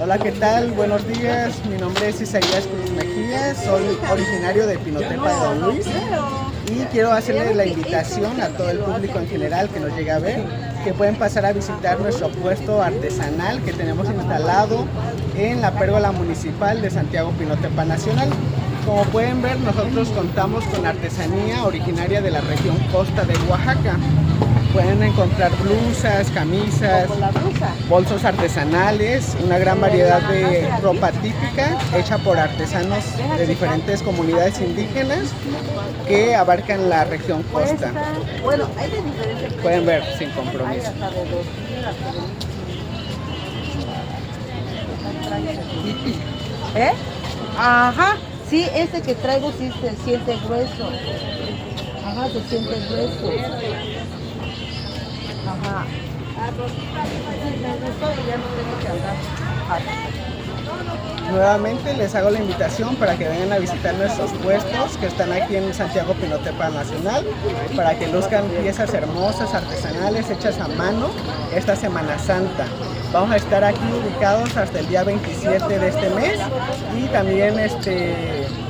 Hola, ¿qué tal? Buenos días. Mi nombre es Isaías Cruz Mejía, soy originario de Pinotepa de Don Luis y quiero hacerles la invitación a todo el público en general que nos llegue a ver, que pueden pasar a visitar nuestro puesto artesanal que tenemos instalado en la pérgola municipal de Santiago Pinotepa Nacional. Como pueden ver, nosotros contamos con artesanía originaria de la región costa de Oaxaca. Pueden encontrar blusas, camisas, bolsos artesanales, una gran variedad de ropa típica hecha por artesanos de diferentes comunidades indígenas que abarcan la región costa. Pueden ver sin compromiso. ¿Eh? Ajá, sí, este que traigo sí se siente grueso. Ajá, se siente grueso. Ajá. Me gustó y ya no tengo que andar. Nuevamente les hago la invitación para que vengan a visitar nuestros puestos que están aquí en Santiago Pinotepa Nacional, para que luzcan piezas hermosas, artesanales, hechas a mano esta Semana Santa. Vamos a estar aquí ubicados hasta el día 27 de este mes y también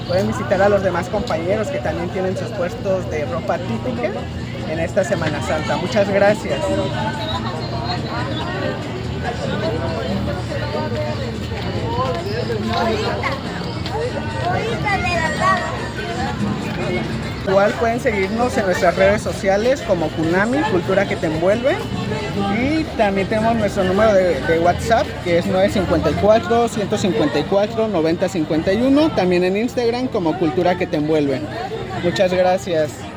pueden visitar a los demás compañeros que también tienen sus puestos de ropa típica en esta Semana Santa. Muchas gracias. Igual pueden seguirnos en nuestras redes sociales como Kunami, Cultura que te envuelve. Y también tenemos nuestro número de WhatsApp, que es 954-154-9051. También en Instagram como Cultura que te envuelve. Muchas gracias.